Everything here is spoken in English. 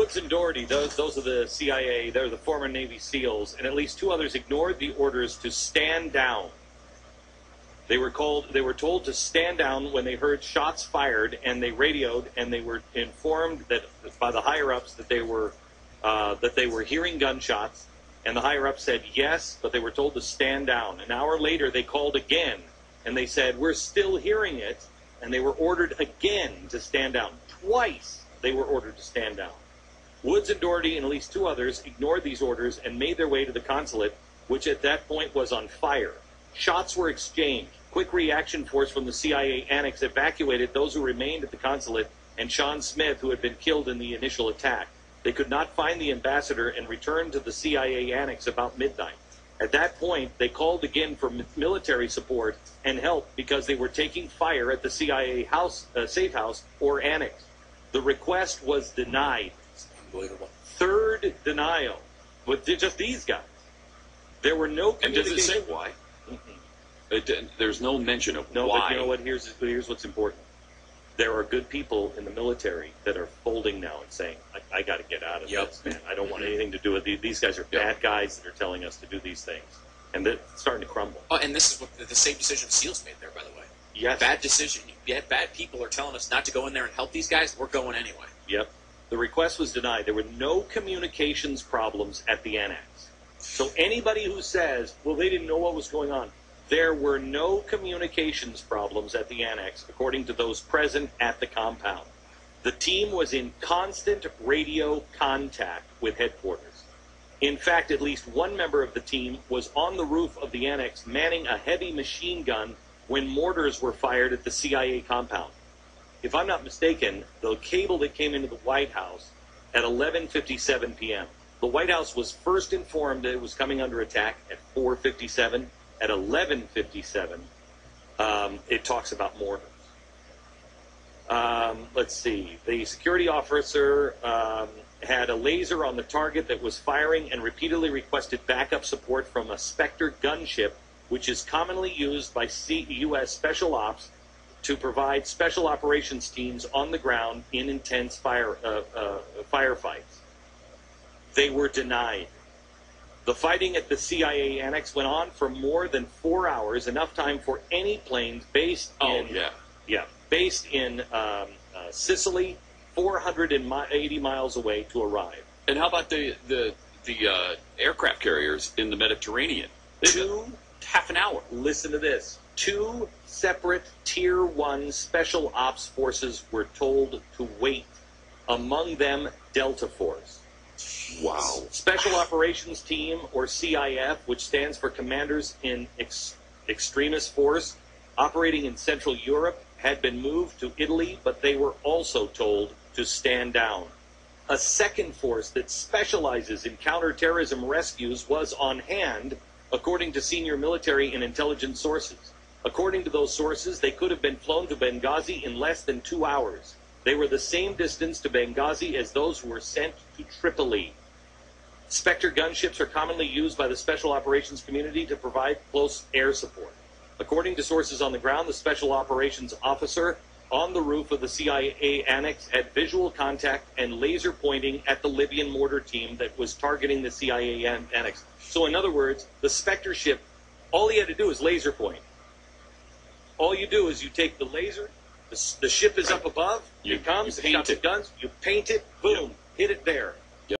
Woods and Doherty, those are the CIA, they're the former Navy SEALs, and at least 2 others ignored the orders to stand down. They were told to stand down when they heard shots fired, and they radioed, and they were informed that by the higher-ups that they were hearing gunshots, and the higher-ups said yes, but they were told to stand down. An hour later, they called again, and they said, we're still hearing it, and they were ordered again to stand down. Twice they were ordered to stand down. Woods and Doherty and at least 2 others ignored these orders and made their way to the consulate, which at that point was on fire. Shots were exchanged. Quick reaction force from the CIA annex evacuated those who remained at the consulate and Sean Smith, who had been killed in the initial attack. They could not find the ambassador and returned to the CIA annex about midnight. At that point, they called again for military support and help because they were taking fire at the CIA safe house or annex. The request was denied. Unbelievable. Third denial with just these guys. There were no communications. And does it say why? There's no mention of no, why. But you know what? Here's what's important. There are good people in the military that are folding now and saying, I got to get out of this, man. I don't want anything to do with these. These guys are bad guys that are telling us to do these things. And they're starting to crumble. Oh, and this is what the same decision SEALs made there, by the way. Yes. Bad decision. Bad people are telling us not to go in there and help these guys. We're going anyway. Yep. The request was denied. There were no communications problems at the annex. So anybody who says, well, they didn't know what was going on, there were no communications problems at the annex, according to those present at the compound. The team was in constant radio contact with headquarters. In fact, at least one member of the team was on the roof of the annex manning a heavy machine gun when mortars were fired at the CIA compound. If I'm not mistaken, the cable that came into the White House at 11:57 p.m. The White House was first informed that it was coming under attack at 4:57. At 11:57, it talks about mortars. Let's see. The security officer had a laser on the target that was firing and repeatedly requested backup support from a Spectre gunship, which is commonly used by U.S. Special Ops to provide special operations teams on the ground in intense firefights. They were denied. The fighting at the CIA annex went on for more than 4 hours, enough time for any planes based in Sicily, 480 miles away, to arrive. And how about the aircraft carriers in the Mediterranean? Half an hour. Listen to this. 2 separate Tier 1 special ops forces were told to wait. Among them, Delta Force. Wow. Special Operations Team, or CIF, which stands for Commanders in Extremis Force, operating in Central Europe, had been moved to Italy, but they were also told to stand down. A second force that specializes in counterterrorism rescues was on hand, according to senior military and intelligence sources. According to those sources, they could have been flown to Benghazi in less than 2 hours. They were the same distance to Benghazi as those who were sent to Tripoli. Spectre gunships are commonly used by the special operations community to provide close air support. According to sources on the ground, the special operations officer on the roof of the CIA annex had visual contact and laser pointing at the Libyan mortar team that was targeting the CIA annex. So in other words, the Spectre ship, all he had to do is laser point. All you do is you take the laser, the ship is up above, it comes, it's got the guns, you paint it, boom, hit it there.